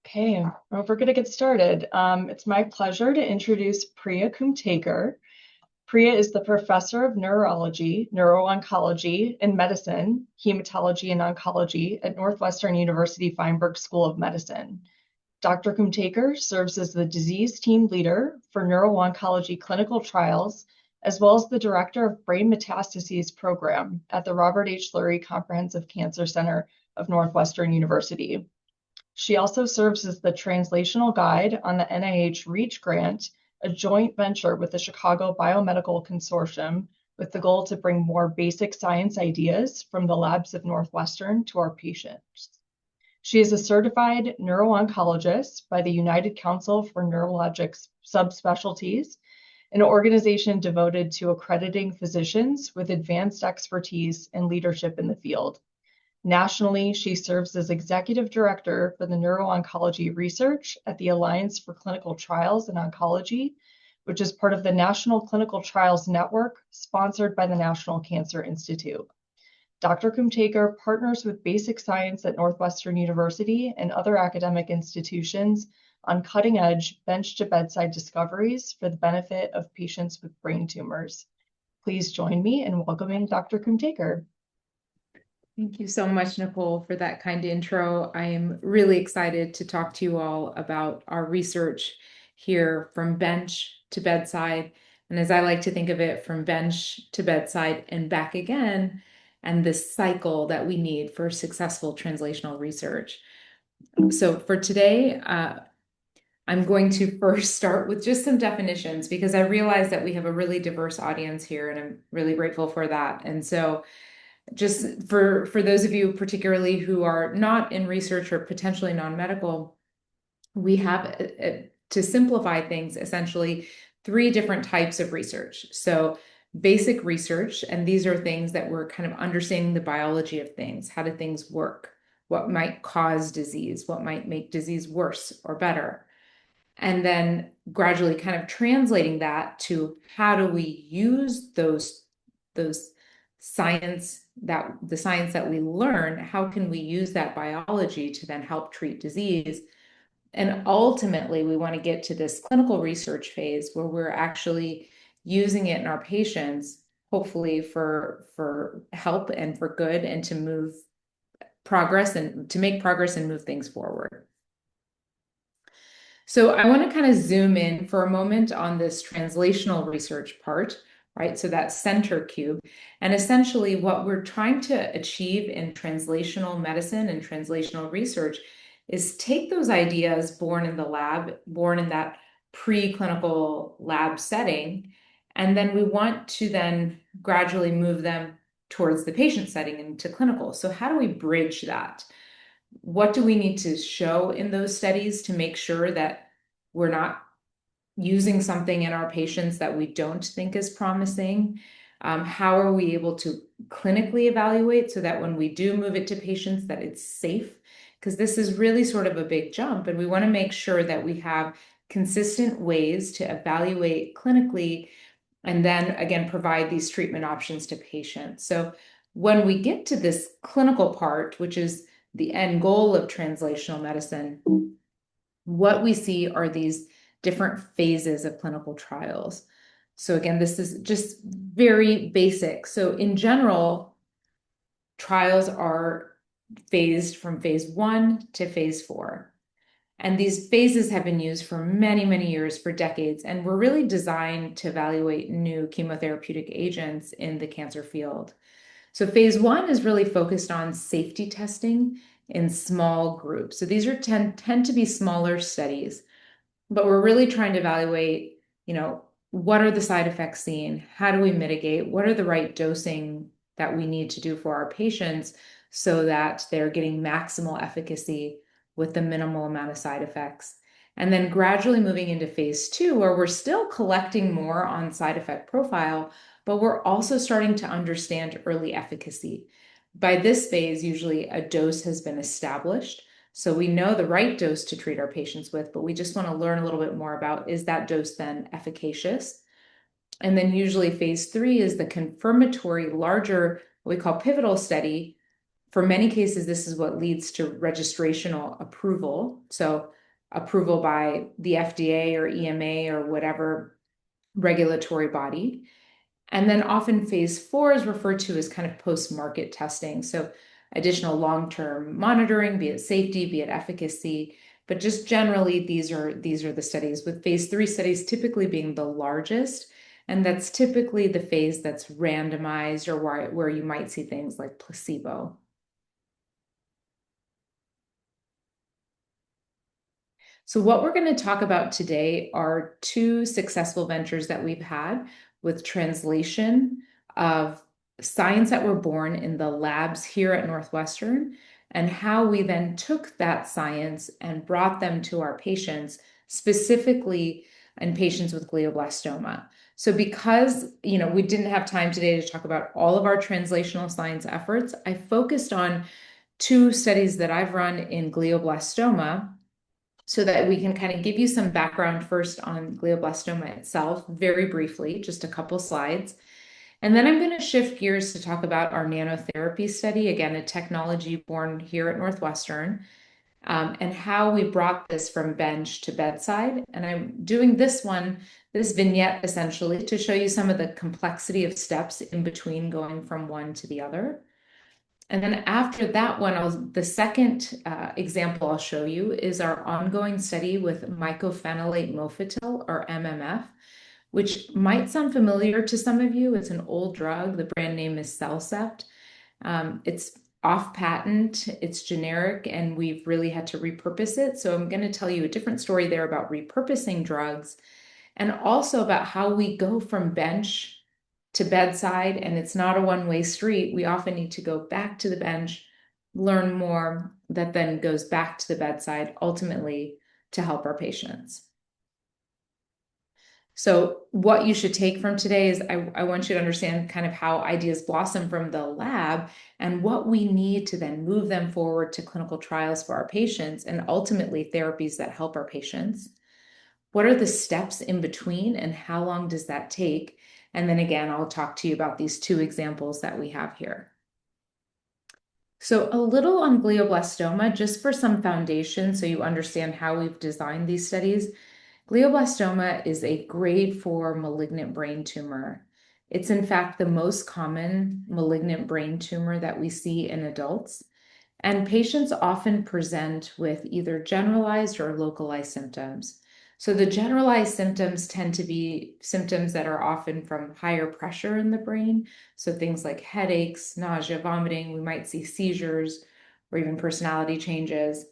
Okay, well, we're going to get started. It's my pleasure to introduce Priya Kumtekar. Priya is the professor of neurology, neuro-oncology, and medicine, hematology and oncology at Northwestern University Feinberg School of Medicine. Dr. Kumtekar serves as the disease team leader for neuro-oncology clinical trials, as well as the director of brain metastases program at the Robert H. Lurie Comprehensive Cancer Center of Northwestern University. She also serves as the translational guide on the NIH REACH grant, a joint venture with the Chicago Biomedical Consortium, with the goal to bring more basic science ideas from the labs of Northwestern to our patients. She is a certified neuro-oncologist by the United Council for Neurologic Subspecialties, an organization devoted to accrediting physicians with advanced expertise and leadership in the field. Nationally, she serves as executive director for the neuro-oncology research at the Alliance for Clinical Trials in Oncology, which is part of the National Clinical Trials Network sponsored by the National Cancer Institute. Dr. Kumtekar partners with basic science at Northwestern University and other academic institutions on cutting-edge bench-to-bedside discoveries for the benefit of patients with brain tumors. Please join me in welcoming Dr. Kumtekar. Thank you so much, Nicole, for that kind intro. I am really excited to talk to you all about our research here from bench to bedside. And as I like to think of it, from bench to bedside and back again, and this cycle that we need for successful translational research. So for today, I'm going to first start with just some definitions because I realize that we have a really diverse audience here, and I'm really grateful for that. And so just for those of you particularly who are not in research or potentially non-medical, we have, to simplify things, essentially three different types of research. So basic research, and these are things that we're kind of understanding the biology of things. How do things work? What might cause disease? What might make disease worse or better? And then gradually kind of translating that to how do we use those science, that the science that we learn, how can we use that biology to then help treat disease? And ultimately, we want to get to this clinical research phase where we're actually using it in our patients, hopefully for help and for good, and to move progress and to make progress and move things forward. So I want to kind of zoom in for a moment on this translational research part, right? So that center cube. And essentially what we're trying to achieve in translational medicine and translational research is take those ideas born in the lab, born in that preclinical lab setting, and then we want to then gradually move them towards the patient setting into clinical. So how do we bridge that? What do we need to show in those studies to make sure that we're not using something in our patients that we don't think is promising? How are we able to clinically evaluate so that when we do move it to patients that it's safe? Because this is really sort of a big jump, and we want to make sure that we have consistent ways to evaluate clinically and then again provide these treatment options to patients. So when we get to this clinical part, which is the end goal of translational medicine, what we see are these different phases of clinical trials. So again, this is just very basic. So in general, trials are phased from phase 1 to phase 4. And these phases have been used for many, many years, for decades, and were really designed to evaluate new chemotherapeutic agents in the cancer field. So phase 1 is really focused on safety testing in small groups. So these are tend to be smaller studies, but we're really trying to evaluate, what are the side effects seen? How do we mitigate? What are the right dosing that we need to do for our patients so that they're getting maximal efficacy with the minimal amount of side effects? And then gradually moving into phase 2, where we're still collecting more on side effect profile, but we're also starting to understand early efficacy. By this phase, usually a dose has been established. So we know the right dose to treat our patients with, but we just want to learn a little bit more about, is that dose then efficacious? And then usually phase 3 is the confirmatory, larger, what we call pivotal study, For many cases, this is what leads to registrational approval. So approval by the FDA or EMA or whatever regulatory body. And then often phase 4 is referred to as kind of post-market testing. So additional long-term monitoring, be it safety, be it efficacy. But just generally, these are the studies, with phase 3 studies typically being the largest. And that's typically the phase that's randomized, or where you might see things like placebo. So what we're going to talk about today are 2 successful ventures that we've had with translation of science that were born in the labs here at Northwestern, and how we then took that science and brought them to our patients, specifically in patients with glioblastoma. So because, we didn't have time today to talk about all of our translational science efforts, I focused on 2 studies that I've run in glioblastoma, so that we can kind of give you some background first on glioblastoma itself, very briefly, just a couple slides. And then I'm going to shift gears to talk about our nanotherapy study, again, a technology born here at Northwestern, and how we brought this from bench to bedside. And I'm doing this vignette essentially to show you some of the complexity of steps in between going from one to the other. And then after that one, the second example I'll show you is our ongoing study with mycophenolate mofetil, or MMF, which might sound familiar to some of you. It's an old drug. The brand name is Cellcept. It's off patent, it's generic, and we've really had to repurpose it. So I'm going to tell you a different story there about repurposing drugs, and also about how we go from bench to bedside, and it's not a one-way street. We often need to go back to the bench, learn more, that then goes back to the bedside, ultimately to help our patients. So what you should take from today is I want you to understand kind of how ideas blossom from the lab and what we need to then move them forward to clinical trials for our patients, and ultimately therapies that help our patients. What are the steps in between, and how long does that take? And then again, I'll talk to you about these 2 examples that we have here. So a little on glioblastoma, just for some foundation so you understand how we've designed these studies. Glioblastoma is a grade 4 malignant brain tumor. It's in fact the most common malignant brain tumor that we see in adults. And patients often present with either generalized or localized symptoms. So the generalized symptoms tend to be symptoms that are often from higher pressure in the brain. So things like headaches, nausea, vomiting, we might see seizures, or even personality changes,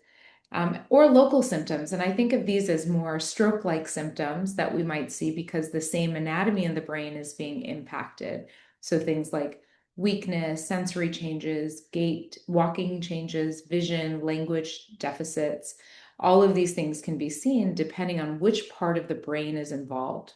or local symptoms. And I think of these as more stroke-like symptoms that we might see because the same anatomy in the brain is being impacted. So things like weakness, sensory changes, gait, walking changes, vision, language deficits. All of these things can be seen depending on which part of the brain is involved.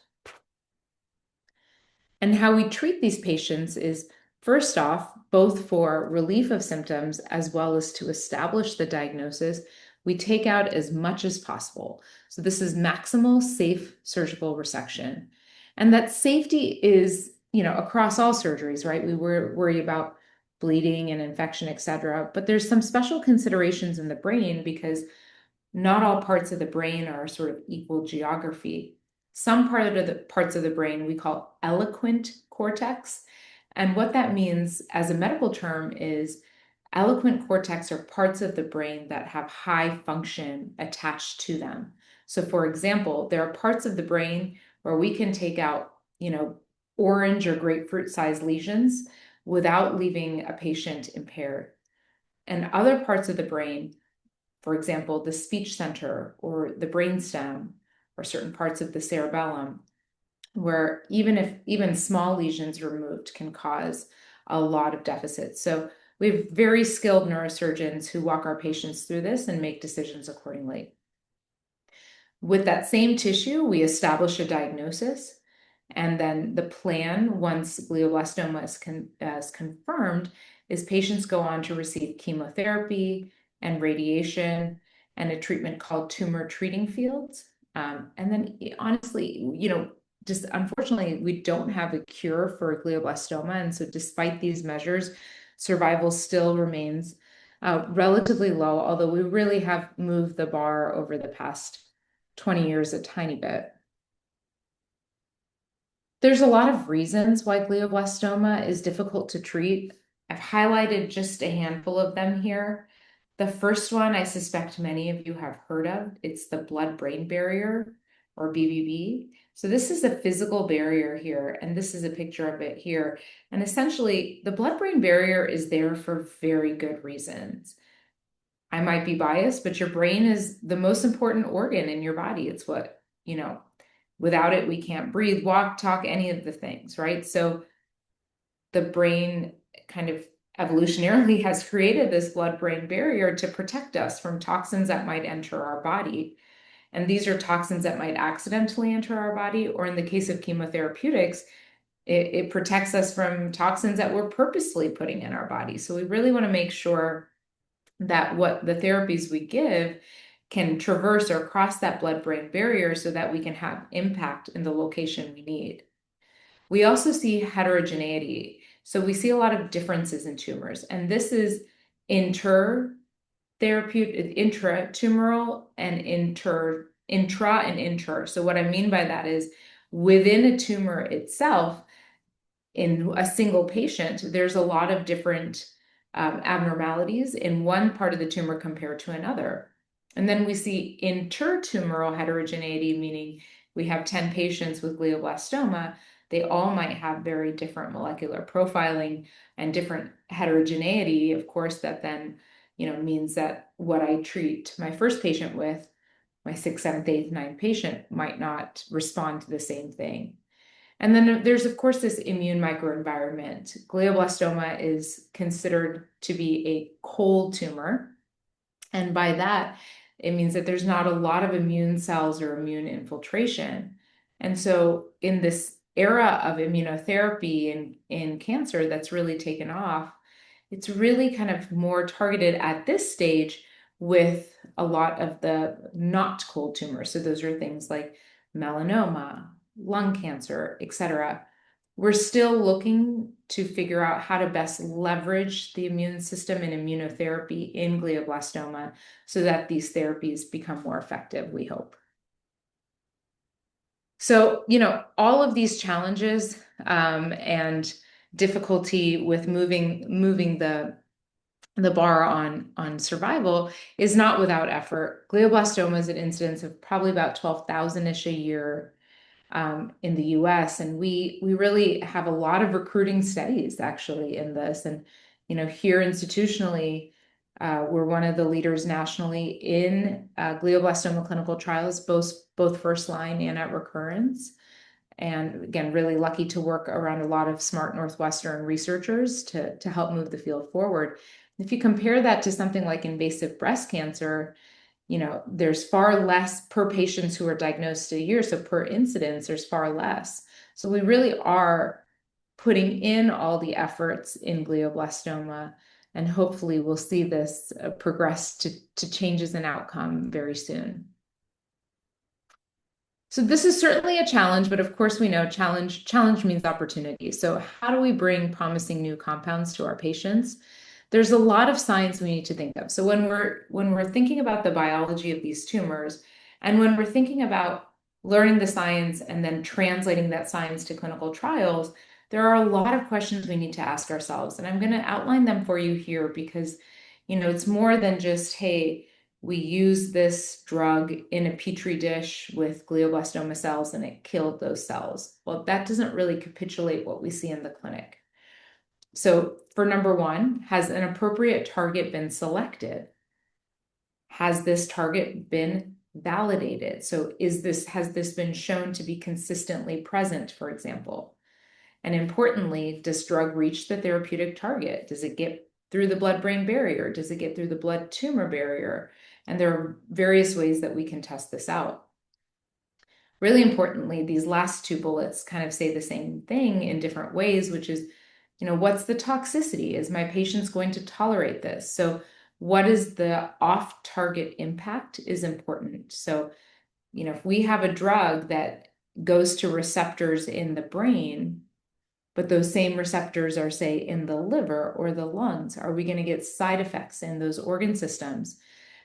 And how we treat these patients is, first off, both for relief of symptoms as well as to establish the diagnosis, we take out as much as possible. So this is maximal safe surgical resection. And that safety is, across all surgeries, right? We worry about bleeding and infection, et cetera. But there's some special considerations in the brain because not all parts of the brain are sort of equal geography. Some parts of the brain we call eloquent cortex. And what that means as a medical term is eloquent cortex are parts of the brain that have high function attached to them. So for example, there are parts of the brain where we can take out, orange or grapefruit sized lesions without leaving a patient impaired. And other parts of the brain, for example, the speech center or the brainstem or certain parts of the cerebellum, where even small lesions removed can cause a lot of deficits. So we have very skilled neurosurgeons who walk our patients through this and make decisions accordingly. With that same tissue, we establish a diagnosis, and then the plan, once glioblastoma is confirmed, is patients go on to receive chemotherapy and radiation and a treatment called tumor treating fields. And then honestly, just unfortunately, we don't have a cure for glioblastoma. And so despite these measures, survival still remains relatively low, although we really have moved the bar over the past 20 years a tiny bit. There's a lot of reasons why glioblastoma is difficult to treat. I've highlighted just a handful of them here. The first one I suspect many of you have heard of. It's the blood-brain barrier, or BBB. So this is a physical barrier here, and this is a picture of it here. And essentially, the blood-brain barrier is there for very good reasons. I might be biased, but your brain is the most important organ in your body. It's what, without it, we can't breathe, walk, talk, any of the things, right? So the brain kind of evolutionarily has created this blood-brain barrier to protect us from toxins that might enter our body. And these are toxins that might accidentally enter our body, or in the case of chemotherapeutics, it protects us from toxins that we're purposely putting in our body. So we really want to make sure that what the therapies we give can traverse or cross that blood-brain barrier so that we can have impact in the location we need. We also see heterogeneity. So we see a lot of differences in tumors, and this is inter-tumoral and intra and inter. So what I mean by that is within a tumor itself, in a single patient, there's a lot of different abnormalities in one part of the tumor compared to another. And then we see intertumoral heterogeneity, meaning we have 10 patients with glioblastoma. They all might have very different molecular profiling and different heterogeneity, of course, that then means that what I treat my first patient with, my 6th, 7th, 8th, 9th patient, might not respond to the same thing. And then there's, of course, this immune microenvironment. Glioblastoma is considered to be a cold tumor. And by that, it means that there's not a lot of immune cells or immune infiltration. And so in this era of immunotherapy in cancer that's really taken off, it's really kind of more targeted at this stage with a lot of the not cold tumors. So those are things like melanoma, lung cancer, etc. We're still looking to figure out how to best leverage the immune system and immunotherapy in glioblastoma so that these therapies become more effective, we hope. So, all of these challenges and difficulty with moving the bar on survival is not without effort. Glioblastoma is an incidence of probably about 12,000-ish a year in the US. And we really have a lot of recruiting studies actually in this. And, here institutionally, we're one of the leaders nationally in glioblastoma clinical trials, both first line and at recurrence. And again, really lucky to work around a lot of smart Northwestern researchers to help move the field forward. If you compare that to something like invasive breast cancer, there's far less per patients who are diagnosed a year. So per incidence, there's far less. So we really are putting in all the efforts in glioblastoma, and hopefully we'll see this progress to changes in outcome very soon. So this is certainly a challenge, but of course we know challenge means opportunity. So how do we bring promising new compounds to our patients? There's a lot of science we need to think of. So when we're thinking about the biology of these tumors, and when we're thinking about learning the science and then translating that science to clinical trials, there are a lot of questions we need to ask ourselves. And I'm going to outline them for you here because, it's more than just, hey, we use this drug in a petri dish with glioblastoma cells and it killed those cells. Well, that doesn't really capitulate what we see in the clinic. So for number one, has an appropriate target been selected? Has this target been validated? So has this been shown to be consistently present, for example? And importantly, does drug reach the therapeutic target? Does it get through the blood-brain barrier? Does it get through the blood-tumor barrier? And there are various ways that we can test this out. Really importantly, these last two bullets kind of say the same thing in different ways, which is, what's the toxicity? Is my patients going to tolerate this? So what is the off-target impact is important. So, if we have a drug that goes to receptors in the brain, but those same receptors are, say, in the liver or the lungs. Are we going to get side effects in those organ systems?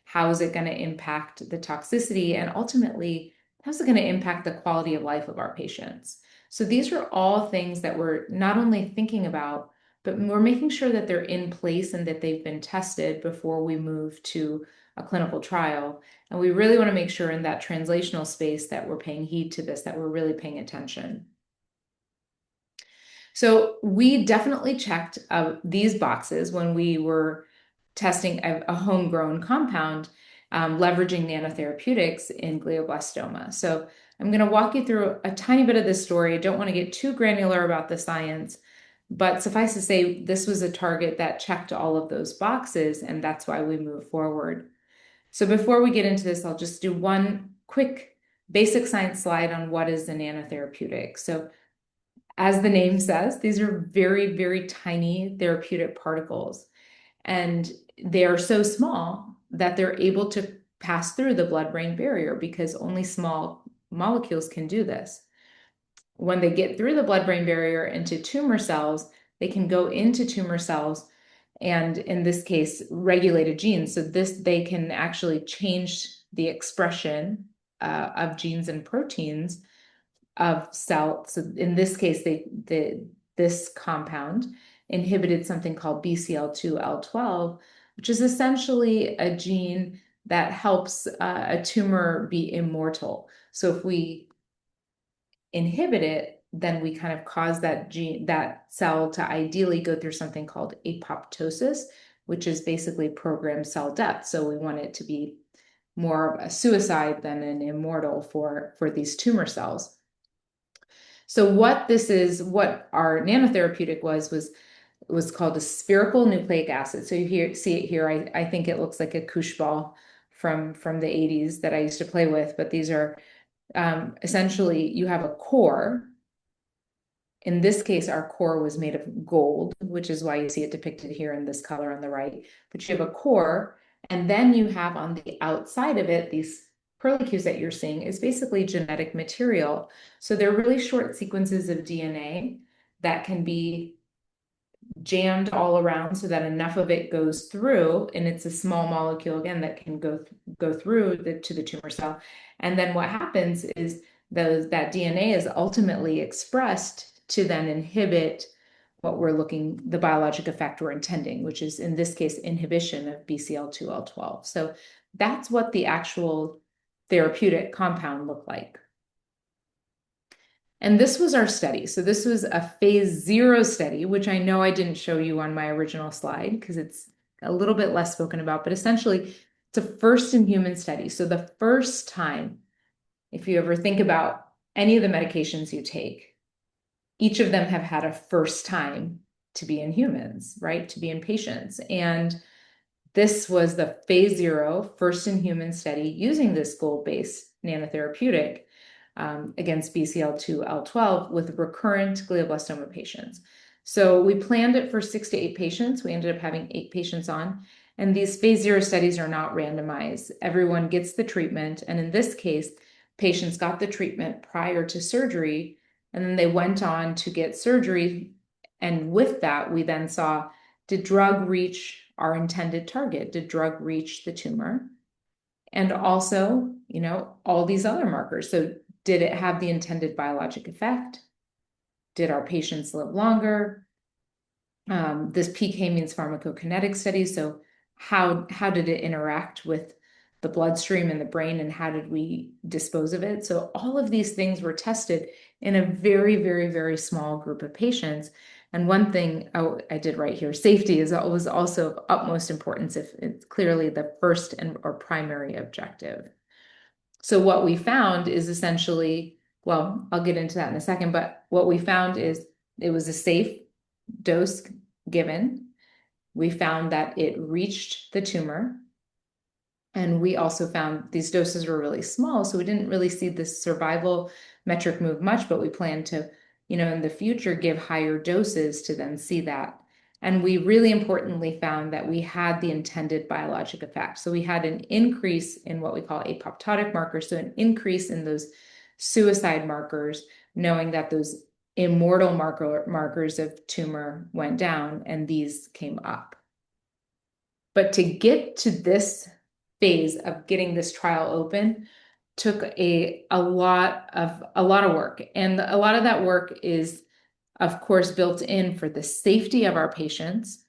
How is it going to impact the toxicity? And ultimately, how's it going to impact the quality of life of our patients? So these are all things that we're not only thinking about, but we're making sure that they're in place and that they've been tested before we move to a clinical trial. And we really want to make sure in that translational space that we're paying heed to this, that we're really paying attention. So we definitely checked these boxes when we were testing a homegrown compound, leveraging nanotherapeutics in glioblastoma. So I'm going to walk you through a tiny bit of this story. I don't want to get too granular about the science, but suffice to say, this was a target that checked all of those boxes, and that's why we move forward. So before we get into this, I'll just do one quick basic science slide on what is a nanotherapeutic. So as the name says, these are very, very tiny therapeutic particles, and they are so small that they're able to pass through the blood-brain barrier because only small molecules can do this. When they get through the blood-brain barrier into tumor cells, they can go into tumor cells and, in this case, regulated genes. So they can actually change the expression of genes and proteins of cells. So in this case, this compound inhibited something called BCL2L12, which is essentially a gene that helps a tumor be immortal. So if we inhibit it, then we kind of cause that cell to ideally go through something called apoptosis, which is basically programmed cell death. So we want it to be more of a suicide than an immortal for these tumor cells. So what our nanotherapeutic was called a spherical nucleic acid. So you see it here. I think it looks like a koosh ball from the 80s that I used to play with, but these are essentially, you have a core. In this case, our core was made of gold, which is why you see it depicted here in this color on the right. But you have a core, and then you have on the outside of it, these curlicues that you're seeing is basically genetic material. So they're really short sequences of DNA that can be jammed all around so that enough of it goes through, and it's a small molecule again that can go through to the tumor cell. And then what happens is that DNA is ultimately expressed to then inhibit the biologic effect we're intending, which is in this case inhibition of BCL2L12. So that's what the actual therapeutic compound looked like. And this was our study. So this was a phase 0 study, which I know I didn't show you on my original slide because it's a little bit less spoken about, but essentially it's a first in human study. So the first time, if you ever think about any of the medications you take, each of them have had a first time to be in humans, right? To be in patients. And this was the phase 0 first in human study using this gold-based nanotherapeutic against BCL2L12 with recurrent glioblastoma patients. So we planned it for 6 to 8 patients. We ended up having 8 patients on. And these phase 0 studies are not randomized. Everyone gets the treatment. And in this case, patients got the treatment prior to surgery, and then they went on to get surgery. And with that, we then saw, did drug reach our intended target? Did drug reach the tumor? And also, all these other markers. So did it have the intended biologic effect? Did our patients live longer? This PK means pharmacokinetic study. So how did it interact with the bloodstream and the brain, and how did we dispose of it? So all of these things were tested in a very, very, very small group of patients. And one thing I did right here, safety was also of utmost importance if it's clearly the first or primary objective. So what we found is essentially, well, I'll get into that in a second, but what we found is it was a safe dose given. We found that it reached the tumor. And we also found these doses were really small, so we didn't really see this survival metric move much, but we plan to, in the future, give higher doses to then see that. And we really importantly found that we had the intended biologic effect. So we had an increase in what we call apoptotic markers, so an increase in those suicide markers, knowing that those immortal markers of tumor went down and these came up. But to get to this phase of getting this trial open took a lot of work. And a lot of that work is, of course, built in for the safety of our patients.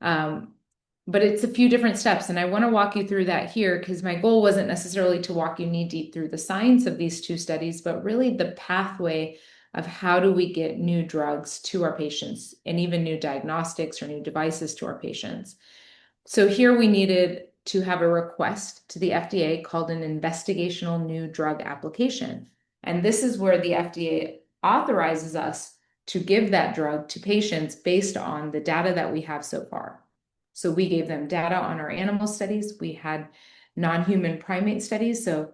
But it's a few different steps. And I want to walk you through that here because my goal wasn't necessarily to walk you knee deep through the science of these two studies, but really the pathway of how do we get new drugs to our patients and even new diagnostics or new devices to our patients. So here we needed to have a request to the FDA called an investigational new drug application. And this is where the FDA authorizes us to give that drug to patients based on the data that we have so far. So we gave them data on our animal studies. We had non-human primate studies, so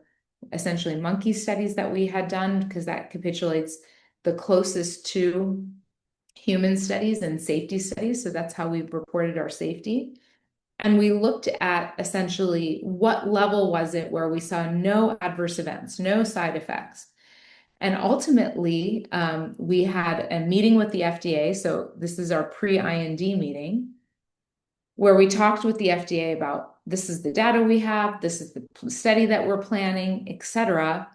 essentially monkey studies that we had done because that capitulates the closest to human studies and safety studies. So that's how we reported our safety. And we looked at essentially what level was it where we saw no adverse events, no side effects. And ultimately, we had a meeting with the FDA. So this is our pre-IND meeting where we talked with the FDA about this is the data we have, this is the study that we're planning, et cetera.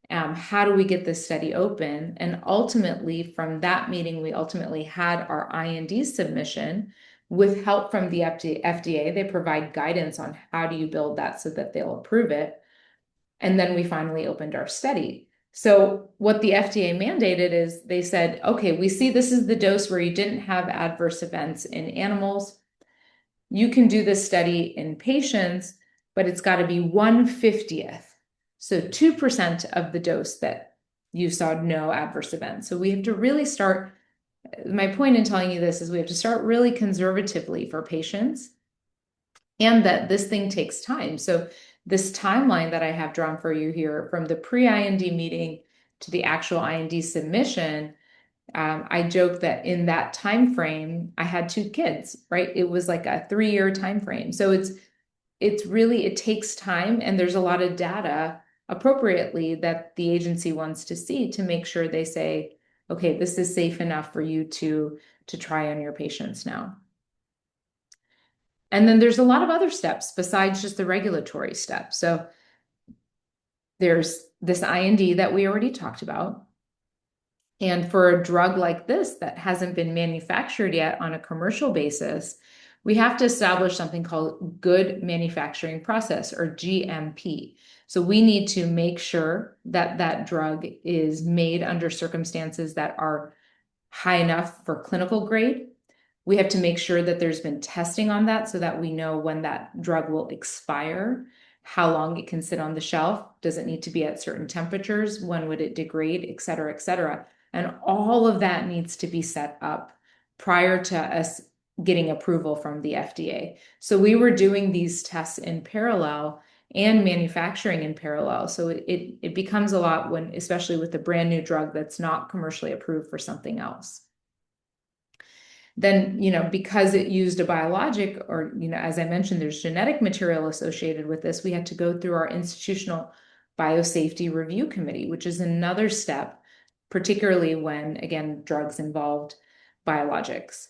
How do we get this study open? And ultimately, from that meeting, we ultimately had our IND submission with help from the FDA. They provide guidance on how do you build that so that they'll approve it. And then we finally opened our study. So what the FDA mandated is they said, okay, we see this is the dose where you didn't have adverse events in animals. You can do this study in patients, but it's got to be 1/50th. So 2% of the dose that you saw no adverse events. So we have to really start, my point in telling you this is we have to start really conservatively for patients and that this thing takes time. So this timeline that I have drawn for you here from the pre-IND meeting to the actual IND submission, I joke that in that time frame, I had 2 kids, right? It was like a 3-year time frame. So it's really, it takes time and there's a lot of data appropriately that the agency wants to see to make sure they say, okay, this is safe enough for you to try on your patients now. And then there's a lot of other steps besides just the regulatory steps. So there's this IND that we already talked about. And for a drug like this that hasn't been manufactured yet on a commercial basis, we have to establish something called good manufacturing process or GMP. So we need to make sure that that drug is made under circumstances that are high enough for clinical grade. We have to make sure that there's been testing on that so that we know when that drug will expire, how long it can sit on the shelf, does it need to be at certain temperatures, when would it degrade, et cetera, et cetera. And all of that needs to be set up prior to us getting approval from the FDA. So we were doing these tests in parallel and manufacturing in parallel. So it becomes a lot when, especially with a brand new drug that's not commercially approved for something else. Then, because it used a biologic or, as I mentioned, there's genetic material associated with this, we had to go through our institutional biosafety review committee, which is another step, particularly when, again, drugs involved biologics.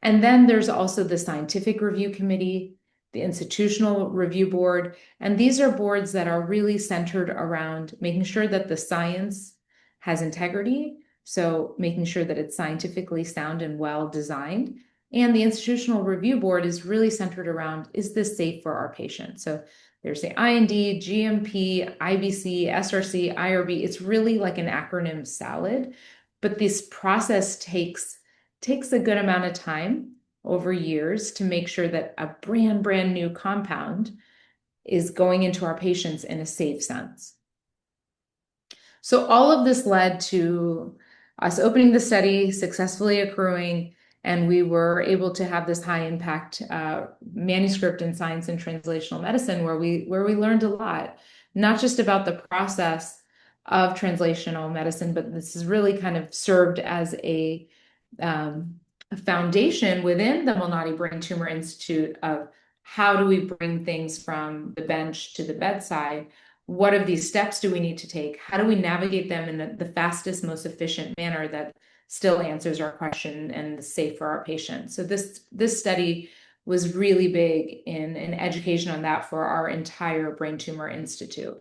And then there's also the scientific review committee, the institutional review board, and these are boards that are really centered around making sure that the science has integrity, so making sure that it's scientifically sound and well designed. And the institutional review board is really centered around, is this safe for our patients? So there's the IND, GMP, IBC, SRC, IRB. It's really like an acronym salad, but this process takes a good amount of time over years to make sure that a brand new compound is going into our patients in a safe sense. So all of this led to us opening the study, successfully accruing, and we were able to have this high impact manuscript in Science and Translational Medicine where we learned a lot, not just about the process of translational medicine, but this has really kind of served as a foundation within the Malnati Brain Tumor Institute of how do we bring things from the bench to the bedside what of these steps do we need to take? How do we navigate them in the fastest, most efficient manner that still answers our question and is safe for our patients? So this study was really big in education on that for our entire Brain Tumor Institute.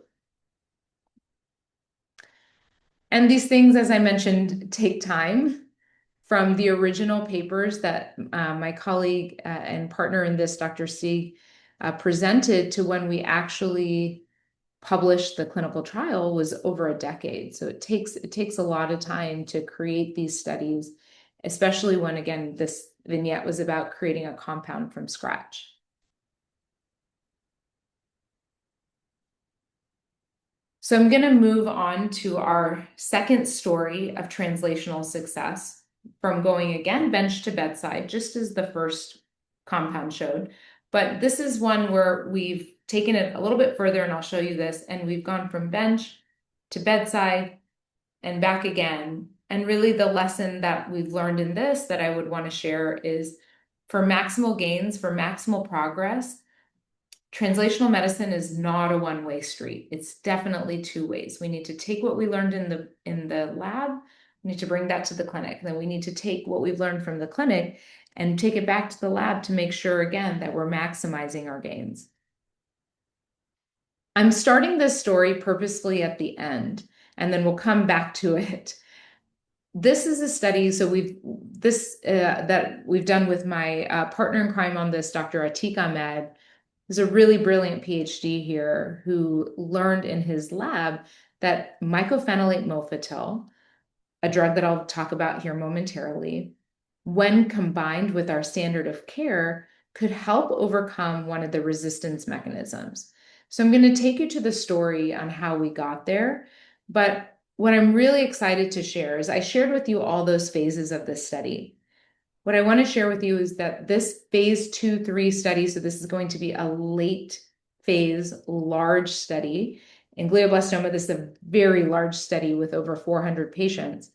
And these things, as I mentioned, take time. From the original papers that my colleague and partner in this, Dr. Sieg, presented to when we actually published the clinical trial was over a decade. So it takes a lot of time to create these studies, especially when, again, this vignette was about creating a compound from scratch. So I'm going to move on to our second story of translational success, from going again bench to bedside, just as the first compound showed. But this is one where we've taken it a little bit further, and I'll show you this. And we've gone from bench to bedside and back again. And really the lesson that we've learned in this that I would want to share is, for maximal gains, for maximal progress, translational medicine is not a one-way street. It's definitely two ways. We need to take what we learned in the lab, we need to bring that to the clinic. Then we need to take what we've learned from the clinic and take it back to the lab to make sure, again, that we're maximizing our gains. I'm starting this story purposefully at the end, and then we'll come back to it. This is a study, so that we've done with my partner in crime on this, Dr. Atiq Ahmed. There's a really brilliant PhD here who learned in his lab that mycophenolate mofetil, a drug that I'll talk about here momentarily, when combined with our standard of care, could help overcome one of the resistance mechanisms. So I'm going to take you to the story on how we got there. But what I'm really excited to share is I shared with you all those phases of this study. What I want to share with you is that this phase 2-3 study, so this is going to be a late phase, large study. In glioblastoma, this is a very large study with over 400 patients.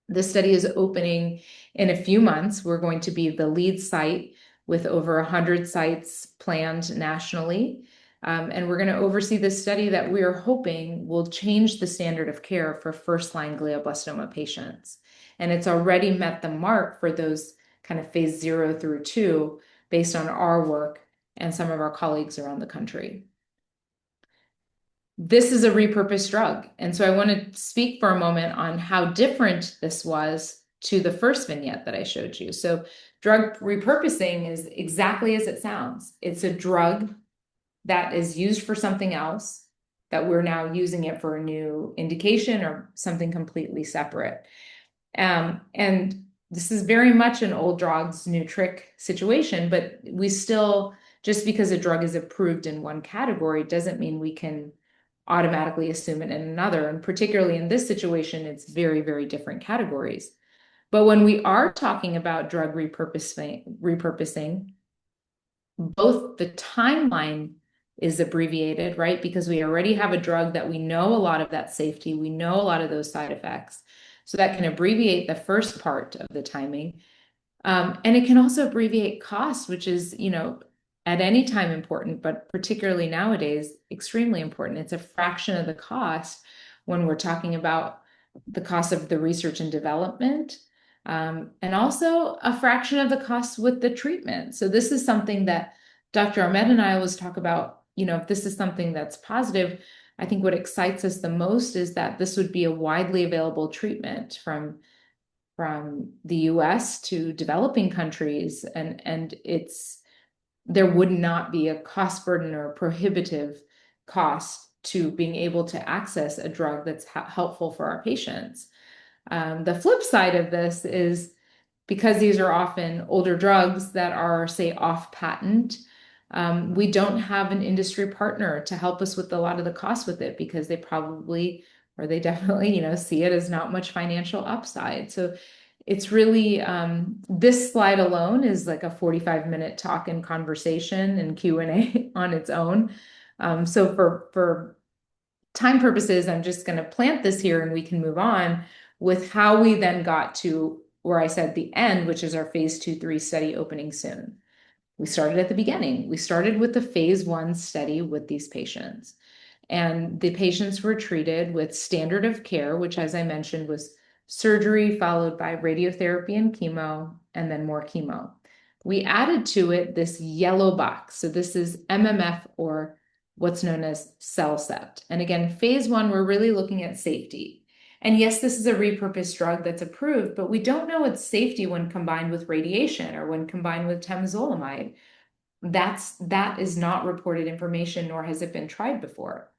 This study is opening in a few months. We're going to be the lead site with over 100 sites planned nationally. And we're going to oversee this study that we are hoping will change the standard of care for first-line glioblastoma patients. And it's already met the mark for those kind of phase 0 through 2 based on our work and some of our colleagues around the country. This is a repurposed drug. And so I want to speak for a moment on how different this was to the first vignette that I showed you. So drug repurposing is exactly as it sounds. It's a drug that is used for something else, that we're now using it for a new indication or something completely separate. And this is very much an old drugs, new trick situation, but we still, just because a drug is approved in one category doesn't mean we can automatically assume it in another. And particularly in this situation, it's very, very different categories. But when we are talking about drug repurposing, both the timeline is abbreviated, right? Because we already have a drug that we know a lot of that safety, we know a lot of those side effects. So that can abbreviate the first part of the timing. And it can also abbreviate cost, which is, at any time important, but particularly nowadays, extremely important. It's a fraction of the cost when we're talking about the cost of the research and development, and also a fraction of the cost with the treatment. So this is something that Dr. Ahmed and I always talk about, if this is something that's positive. I think what excites us the most is that this would be a widely available treatment from the US to developing countries, and there would not be a cost burden or a prohibitive cost to being able to access a drug that's helpful for our patients. The flip side of this is, because these are often older drugs that are, say, off patent, we don't have an industry partner to help us with a lot of the costs with it, because they probably, or they definitely, see it as not much financial upside. So it's really, this slide alone is like a 45-minute talk and conversation and Q&A on its own. So for time purposes, I'm just going to plant this here and we can move on with how we then got to where I said the end, which is our phase 2-3 study opening soon. We started at the beginning. We started with the phase 1 study with these patients. And the patients were treated with standard of care, which, as I mentioned, was surgery followed by radiotherapy and chemo, and then more chemo. We added to it this yellow box. So this is MMF, or what's known as CellCept. And again, phase 1, we're really looking at safety. And yes, this is a repurposed drug that's approved, but we don't know its safety when combined with radiation or when combined with temozolomide. That is not reported information, nor has it been tried before.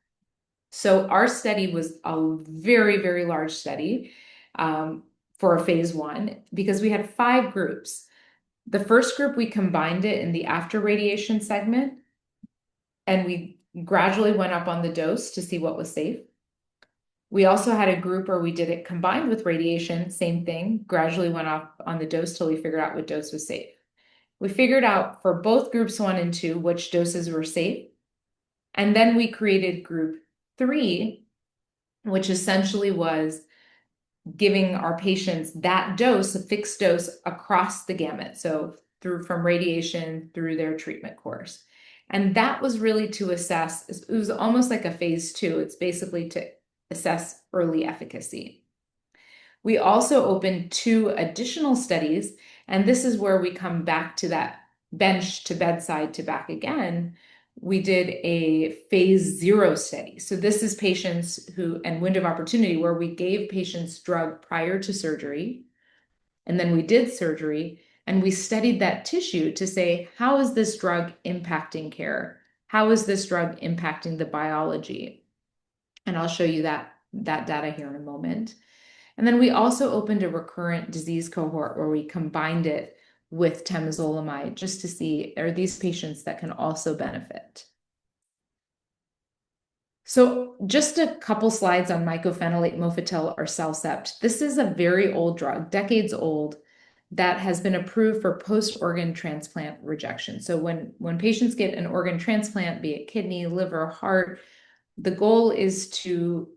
So our study was a very, very large study for a phase 1 because we had 5 groups. The first group, we combined it in the after radiation segment, and we gradually went up on the dose to see what was safe. We also had a group where we did it combined with radiation, same thing, gradually went up on the dose till we figured out what dose was safe. We figured out for both groups 1 and 2 which doses were safe. And then we created group 3, which essentially was giving our patients that dose, a fixed dose across the gamut. So from radiation through their treatment course. And that was really to assess, it was almost like a phase 2. It's basically to assess early efficacy. We also opened 2 additional studies, and this is where we come back to that bench to bedside to back again. We did a phase 0 study. So this is patients and window of opportunity, where we gave patients drug prior to surgery, and then we did surgery, and we studied that tissue to say, how is this drug impacting care? How is this drug impacting the biology? And I'll show you that data here in a moment. And then we also opened a recurrent disease cohort where we combined it with temozolomide just to see, are these patients that can also benefit? So just a couple slides on mycophenolate mofetil, or CellCept. This is a very old drug, decades old, that has been approved for post-organ transplant rejection. So when patients get an organ transplant, be it kidney, liver, heart, the goal is to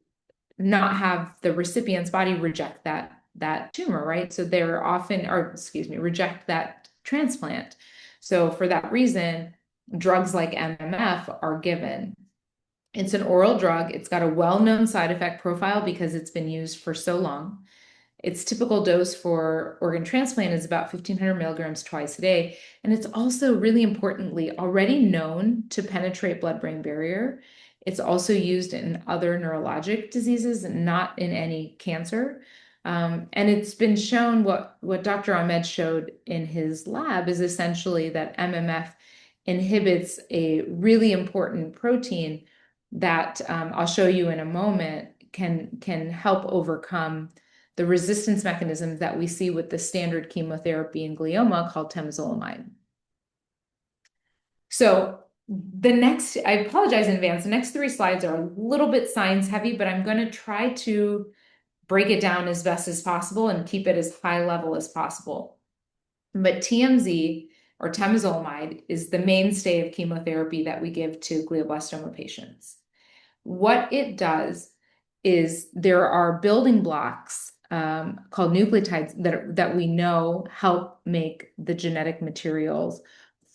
not have the recipient's body reject that tumor, right? So they're often, reject that transplant. So for that reason, drugs like MMF are given. It's an oral drug. It's got a well-known side effect profile because it's been used for so long. Its typical dose for organ transplant is about 1,500 milligrams twice a day. And it's also, really importantly, already known to penetrate blood-brain barrier. It's also used in other neurologic diseases, not in any cancer. And it's been shown, what Dr. Ahmed showed in his lab is essentially that MMF inhibits a really important protein that I'll show you in a moment can help overcome the resistance mechanisms that we see with the standard chemotherapy in glioma called temozolomide. So I apologize in advance, the next 3 slides are a little bit science heavy, but I'm going to try to break it down as best as possible and keep it as high level as possible. But TMZ, or temozolomide, is the mainstay of chemotherapy that we give to glioblastoma patients. What it does is there are building blocks called nucleotides that we know help make the genetic materials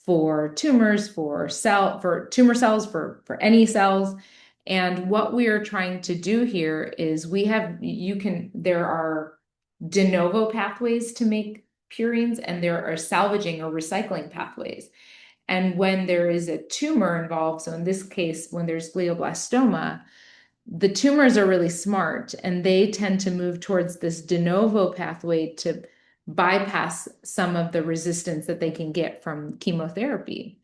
for tumors, for tumor cells, for any cells. And what we are trying to do here is there are de novo pathways to make purines, and there are salvaging or recycling pathways. And when there is a tumor involved, so in this case, when there's glioblastoma, the tumors are really smart, and they tend to move towards this de novo pathway to bypass some of the resistance that they can get from chemotherapy.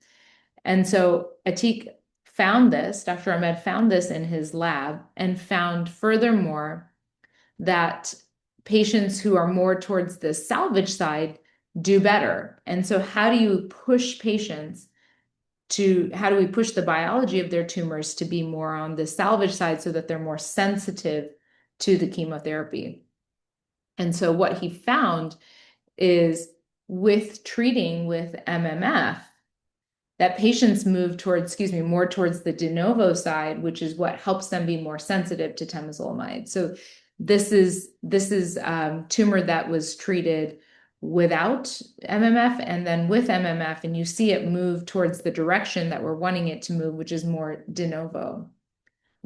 And so Dr. Ahmed found this in his lab, and found furthermore that patients who are more towards the salvage side do better. And so how do we push the biology of their tumors to be more on the salvage side so that they're more sensitive to the chemotherapy? And so what he found is, with treating with MMF, that patients move more towards the de novo side, which is what helps them be more sensitive to temozolomide. So this is tumor that was treated without MMF and then with MMF, and you see it move towards the direction that we're wanting it to move, which is more de novo.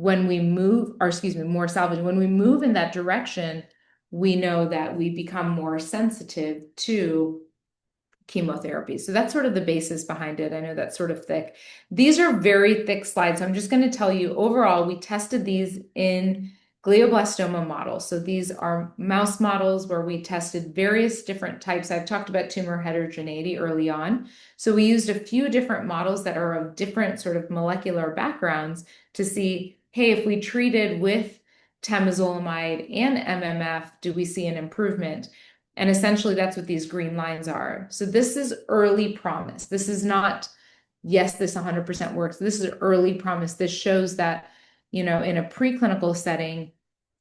when we move, or excuse me, more salvage, when we move in that direction, we know that we become more sensitive to chemotherapy. So that's sort of the basis behind it. I know that's sort of thick. These are very thick slides. So I'm just going to tell you overall, we tested these in glioblastoma models. So these are mouse models where we tested various different types. I've talked about tumor heterogeneity early on. So we used a few different models that are of different sort of molecular backgrounds to see, hey, if we treated with temozolomide and MMF, do we see an improvement? And essentially, that's what these green lines are. So this is early promise. This is not, yes, this 100% works. This is early promise. This shows that, in a preclinical setting,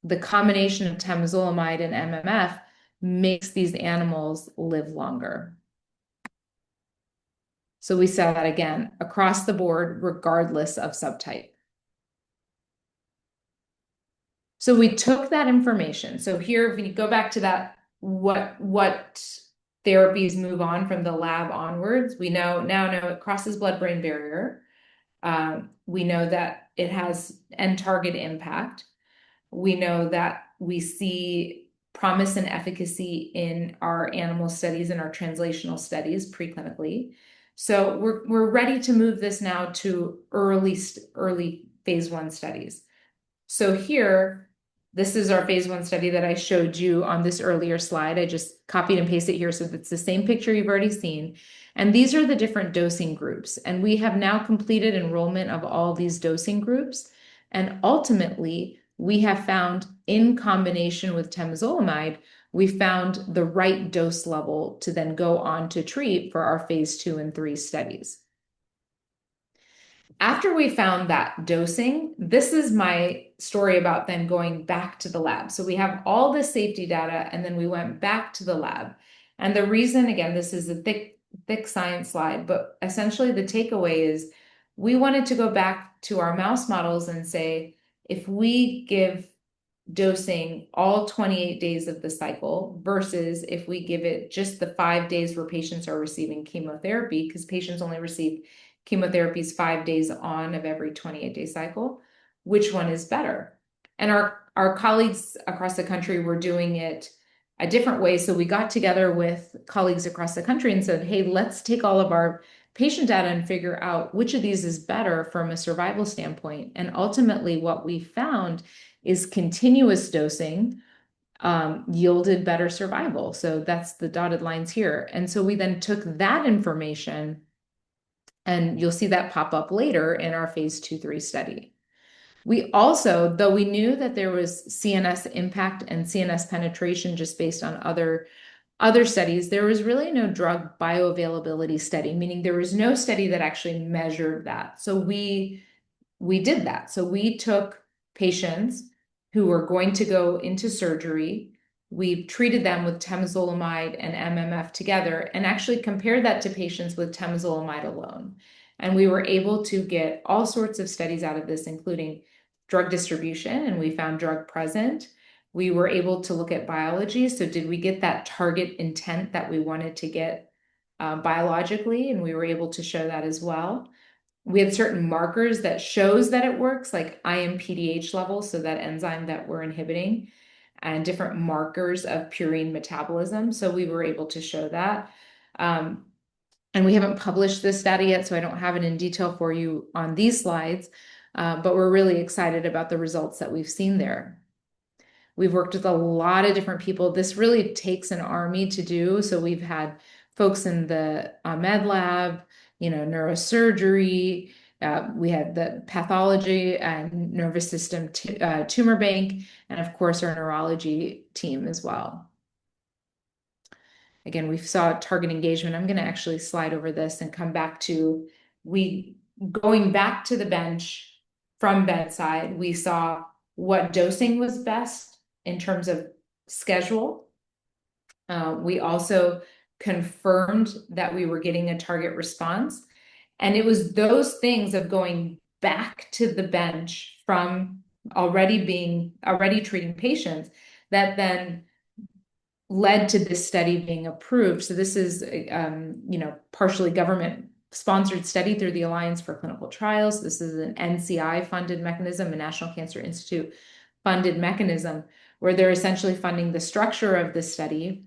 the combination of temozolomide and MMF makes these animals live longer. So we saw that again across the board, regardless of subtype. So we took that information. So here, when you go back to that, what therapies move on from the lab onwards, we now know it crosses blood-brain barrier. We know that it has end target impact. We know that we see promise and efficacy in our animal studies and our translational studies preclinically. So we're ready to move this now to early phase 1 studies. So here, this is our phase 1 study that I showed you on this earlier slide. I just copied and pasted it here, so it's the same picture you've already seen. And these are the different dosing groups. And we have now completed enrollment of all these dosing groups. And ultimately, we have found, in combination with temozolomide, we found the right dose level to then go on to treat for our phase 2 and 3 studies. After we found that dosing, this is my story about then going back to the lab. So we have all this safety data, and then we went back to the lab. And the reason, again, this is a thick science slide, but essentially the takeaway is we wanted to go back to our mouse models and say, if we give dosing all 28 days of the cycle versus if we give it just the 5 days where patients are receiving chemotherapy, because patients only receive chemotherapies 5 days on of every 28-day cycle, which one is better? And our colleagues across the country were doing it a different way. So we got together with colleagues across the country and said, hey, let's take all of our patient data and figure out which of these is better from a survival standpoint. And ultimately, what we found is continuous dosing yielded better survival. So that's the dotted lines here. And so we then took that information, and you'll see that pop up later in our phase 2-3 study. We also, though we knew that there was CNS impact and CNS penetration just based on other studies, there was really no drug bioavailability study, meaning there was no study that actually measured that. So we did that. So we took patients who were going to go into surgery. We treated them with temozolomide and MMF together and actually compared that to patients with temozolomide alone. And we were able to get all sorts of studies out of this, including drug distribution, and we found drug present. We were able to look at biology. So did we get that target intent that we wanted to get biologically? And we were able to show that as well. We had certain markers that shows that it works, like IMPDH levels, so that enzyme that we're inhibiting, and different markers of purine metabolism. So we were able to show that. And we haven't published this data yet, so I don't have it in detail for you on these slides, but we're really excited about the results that we've seen there. We've worked with a lot of different people. This really takes an army to do. So we've had folks in the med lab, neurosurgery. We had the pathology and nervous system tumor bank, and of course our neurology team as well. Again, we saw target engagement. I'm going to actually slide over this and come back to going back to the bench from bedside. We saw what dosing was best in terms of schedule. We also confirmed that we were getting a target response. And it was those things of going back to the bench from already treating patients that then led to this study being approved. So this is, partially government sponsored study through the Alliance for Clinical Trials. This is an NCI-funded mechanism, a National Cancer Institute-funded mechanism, where they're essentially funding the structure of this study,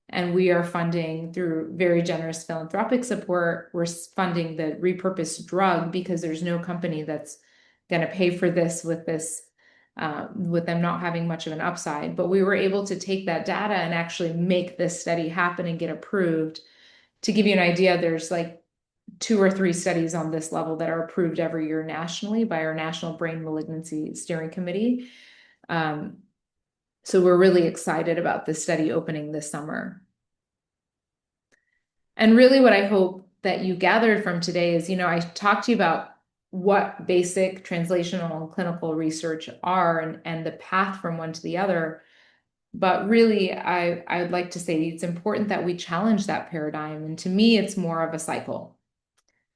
and we are funding through very generous philanthropic support. We're funding the repurposed drug because there's no company that's going to pay for this with them not having much of an upside. But we were able to take that data and actually make this study happen and get approved. To give you an idea, there's like 2 or 3 studies on this level that are approved every year nationally by our National Brain Malignancy Steering Committee. So we're really excited about this study opening this summer. And really what I hope that you gathered from today is, I talked to you about what basic translational and clinical research are and the path from one to the other. But really, I would like to say it's important that we challenge that paradigm. And to me, it's more of a cycle.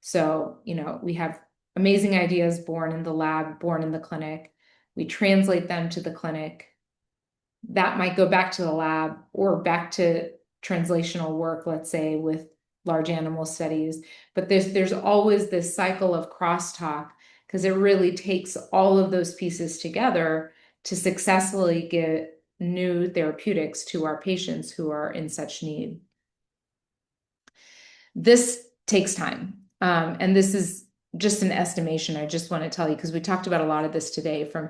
So, we have amazing ideas born in the lab, born in the clinic. We translate them to the clinic. That might go back to the lab or back to translational work, let's say, with large animal studies. But there's always this cycle of crosstalk, because it really takes all of those pieces together to successfully get new therapeutics to our patients who are in such need. This takes time. And this is just an estimation. I just want to tell you, because we talked about a lot of this today, from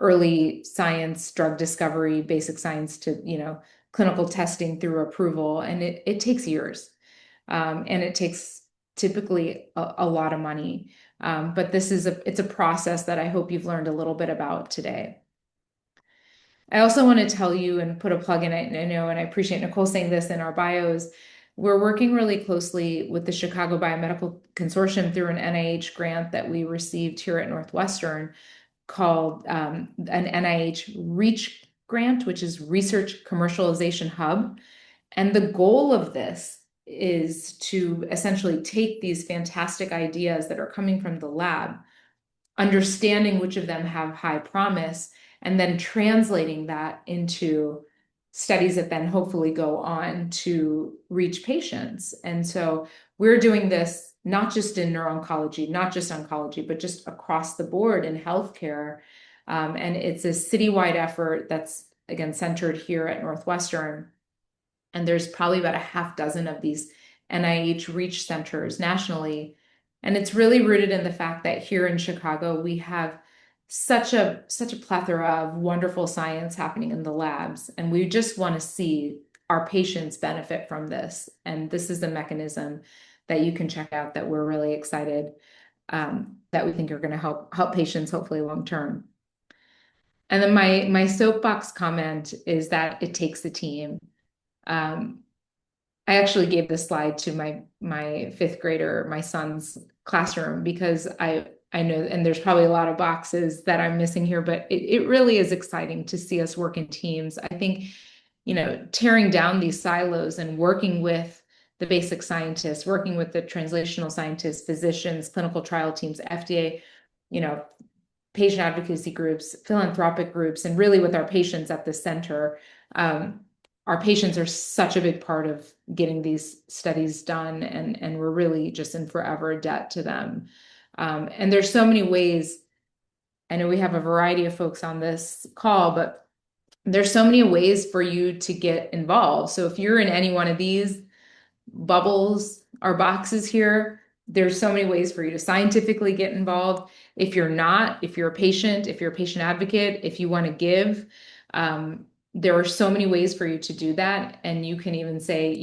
early science, drug discovery, basic science to, clinical testing through approval. And it takes years. And it takes typically a lot of money. But it's a process that I hope you've learned a little bit about today. I also want to tell you and put a plug in it, I know, and I appreciate Nicole saying this in our bios. We're working really closely with the Chicago Biomedical Consortium through an NIH grant that we received here at Northwestern called an NIH REACH grant, which is Research Commercialization Hub. And the goal of this is to essentially take these fantastic ideas that are coming from the lab, understanding which of them have high promise, and then translating that into studies that then hopefully go on to reach patients. And so we're doing this not just in neuro-oncology, not just oncology, but just across the board in healthcare. And it's a citywide effort that's, again, centered here at Northwestern. And there's probably about a half dozen of these NIH REACH centers nationally. And it's really rooted in the fact that here in Chicago, we have such a plethora of wonderful science happening in the labs. And we just want to see our patients benefit from this. And this is the mechanism that you can check out that we're really excited that we think are going to help patients hopefully long term. And then my soapbox comment is that it takes a team. I actually gave this slide to my fifth grader, my son's classroom, because I know, and there's probably a lot of boxes that I'm missing here, but it really is exciting to see us work in teams. I think, tearing down these silos and working with the basic scientists, working with the translational scientists, physicians, clinical trial teams, FDA, patient advocacy groups, philanthropic groups, and really with our patients at the center. Our patients are such a big part of getting these studies done, and we're really just in forever debt to them. And there's so many ways. I know we have a variety of folks on this call, but there's so many ways for you to get involved. So if you're in any one of these bubbles or boxes here, there's so many ways for you to scientifically get involved. If you're not, if you're a patient, if you're a patient advocate, if you want to give, there are so many ways for you to do that. And you can even say,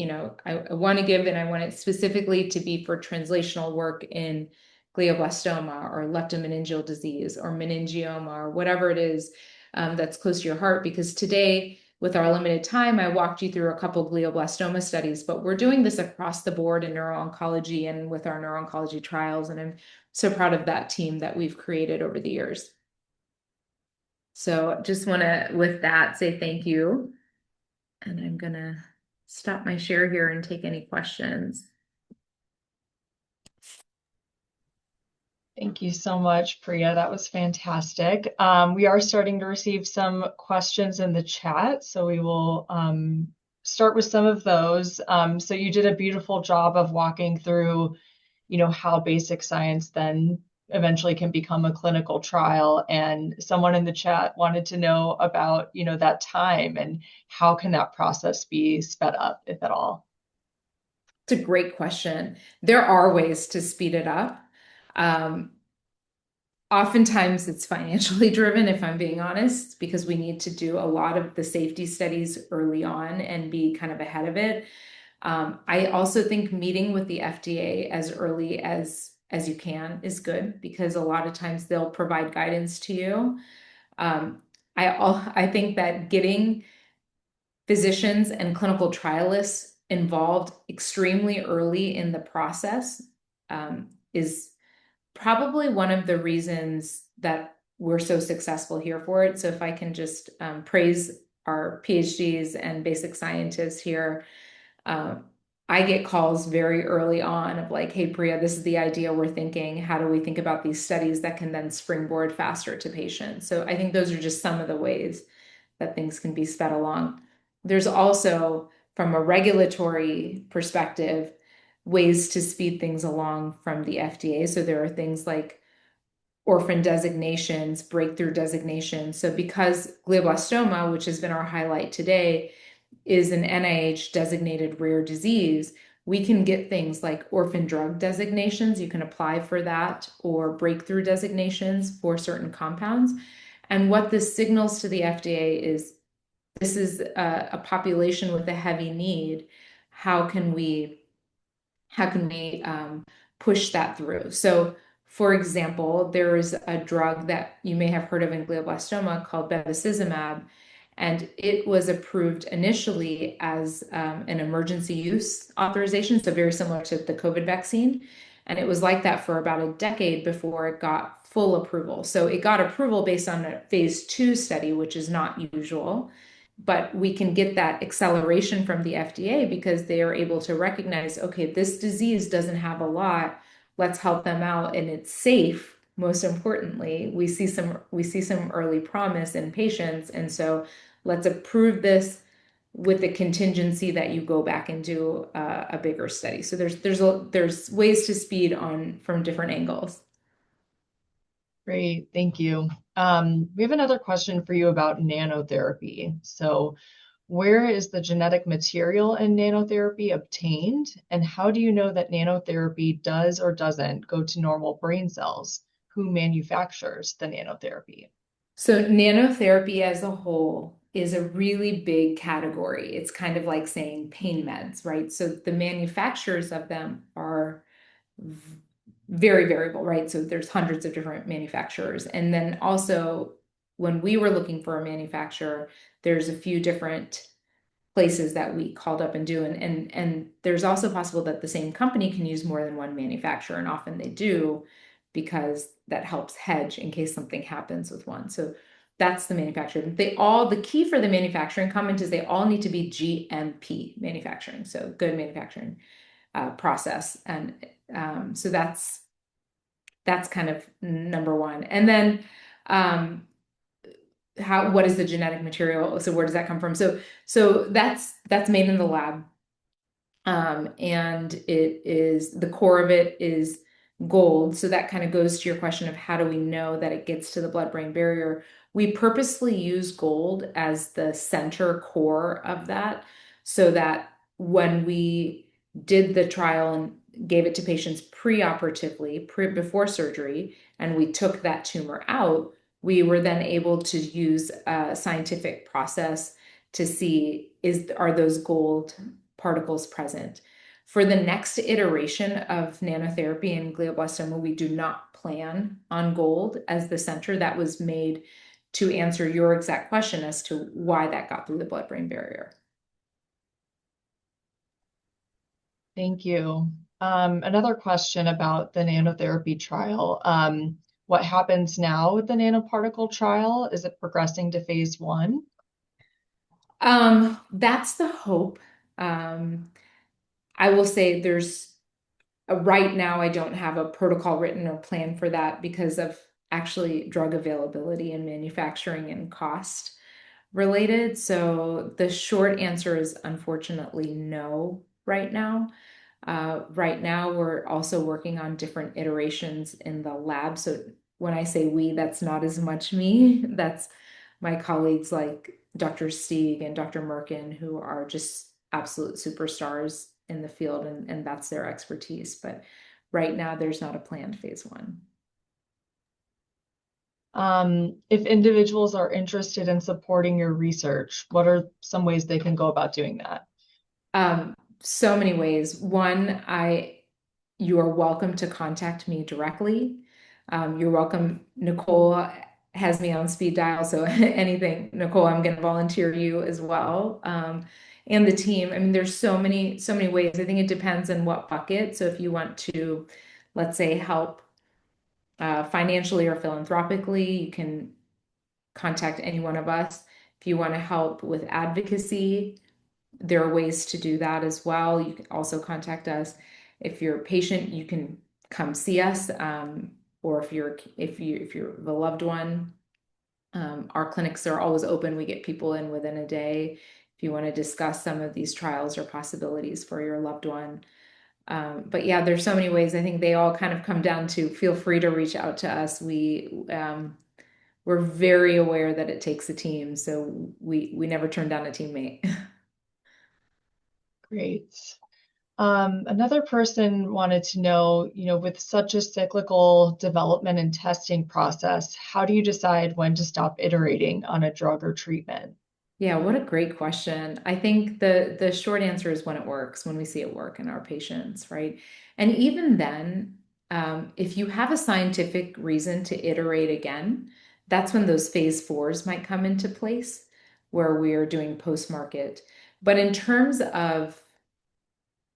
I want to give, and I want it specifically to be for translational work in glioblastoma or leptomeningeal disease or meningioma or whatever it is that's close to your heart. Because today, with our limited time, I walked you through a couple glioblastoma studies, but we're doing this across the board in neuro-oncology and with our neuro-oncology trials. And I'm so proud of that team that we've created over the years. So just want to, with that, say thank you. And I'm going to stop my share here and take any questions. Thank you so much, Priya. That was fantastic. We are starting to receive some questions in the chat, so we will start with some of those. So you did a beautiful job of walking through, how basic science then eventually can become a clinical trial. And someone in the chat wanted to know about, that time and how can that process be sped up, if at all? It's a great question. There are ways to speed it up. Um, Oftentimes it's financially driven, if I'm being honest, because we need to do a lot of the safety studies early on and be kind of ahead of it. I also think meeting with the FDA as early as you can is good because a lot of times they'll provide guidance to you. I think that getting physicians and clinical trialists involved extremely early in the process is probably one of the reasons that we're so successful here for it. So if I can just praise our PhDs and basic scientists here, um, I get calls very early on of like, hey, Priya, this is the idea we're thinking. How do we think about these studies that can then springboard faster to patients? So I think those are just some of the ways that things can be sped along. There's also, from a regulatory perspective, ways to speed things along from the FDA. So there are things like orphan designations, breakthrough designations. So because glioblastoma, which has been our highlight today, is an NIH designated rare disease, we can get things like orphan drug designations. You can apply for that or breakthrough designations for certain compounds. And what this signals to the FDA is this is a population with a heavy need. How can we push that through? So, for example, there is a drug that you may have heard of in glioblastoma called bevacizumab, and it was approved initially as an emergency use authorization, so very similar to the COVID vaccine. And it was like that for about a decade before it got full approval. So it got approval based on a phase 2 study, which is not usual, but we can get that acceleration from the FDA because they are able to recognize, okay, this disease doesn't have a lot. Let's help them out and it's safe. Most importantly, we see some early promise in patients, and so let's approve this with the contingency that you go back and do a bigger study. So there's ways to speed on from different angles. Great, thank you. We have another question for you about nanotherapy. So, where is the genetic material in nanotherapy obtained? And how do you know that nanotherapy does or doesn't go to normal brain cells? Who manufactures the nanotherapy? So nanotherapy as a whole is a really big category. It's kind of like saying pain meds, right? So the manufacturers of them are very variable, right? So there's hundreds of different manufacturers. And then also when we were looking for a manufacturer, there's a few different places that we called up and do. And there's also possible that the same company can use more than one manufacturer, and often they do because that helps hedge in case something happens with one. So that's the manufacturer. The key for the manufacturing comment is they all need to be GMP manufacturing, so good manufacturing process. And so that's kind of number one. And then what is the genetic material? So where does that come from? So that's made in the lab. And the core of it is gold. So that kind of goes to your question of how do we know that it gets to the blood-brain barrier? We purposely use gold as the center core of that so that when we did the trial and gave it to patients preoperatively, before surgery, and we took that tumor out, we were then able to use a scientific process to see are those gold particles present. For the next iteration of nanotherapy in glioblastoma, we do not plan on gold as the center. That was made to answer your exact question as to why that got through the blood-brain barrier. Thank you. Another question about the nanotherapy trial. What happens now with the nanoparticle trial? Is it progressing to phase 1? That's the hope. I will say right now I don't have a protocol written or plan for that because of actually drug availability and manufacturing and cost related. So the short answer is unfortunately no right now. Right now, we're also working on different iterations in the lab. So when I say we, that's not as much me. That's my colleagues like Dr. Stieg and Dr. Merkin, who are just absolute superstars in the field, and that's their expertise. But right now, there's not a planned phase one. If individuals are interested in supporting your research, what are some ways they can go about doing that? So many ways. One, you are welcome to contact me directly. You're welcome. Nicole has me on speed dial, so anything, Nicole, I'm going to volunteer you as well. And the team. I mean, there's so many ways. I think it depends on what bucket. So if you want to, let's say, help financially or philanthropically, you can contact any one of us. If you want to help with advocacy, there are ways to do that as well. You can also contact us. If you're a patient, you can come see us. Or if you're the loved one, our clinics are always open. We get people in within a day. If you want to discuss some of these trials or possibilities for your loved one. But yeah, there's so many ways. I think they all kind of come down to feel free to reach out to us. We're very aware that it takes a team, so we never turn down a teammate. Great. Another person wanted to know, with such a cyclical development and testing process, how do you decide when to stop iterating on a drug or treatment? Yeah, what a great question. I think the short answer is when it works, when we see it work in our patients, right? And even then, if you have a scientific reason to iterate again, that's when those phase fours might come into place, where we are doing post-market. But in terms of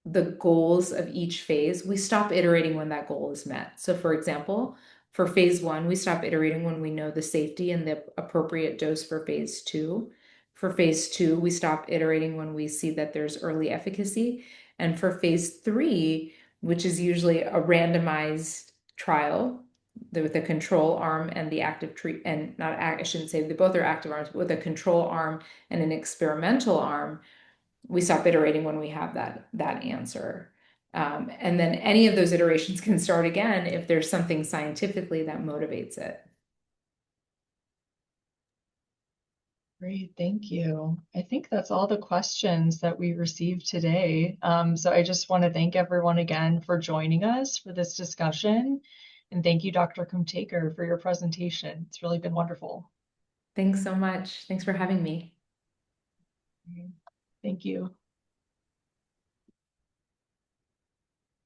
the goals of each phase, we stop iterating when that goal is met. So, for example, for phase one, we stop iterating when we know the safety and the appropriate dose for phase two. For phase two, we stop iterating when we see that there's early efficacy. And for phase three, which is usually a randomized trial with a control arm and the active treat, and not, I shouldn't say they both are active arms, but with a control arm and an experimental arm, we stop iterating when we have that answer. And then any of those iterations can start again if there's something scientifically that motivates it. Great, thank you. I think that's all the questions that we received today. So I just want to thank everyone again for joining us for this discussion. And thank you, Dr. Kumtaker, for your presentation. It's really been wonderful. Thanks so much. Thanks for having me. Thank you.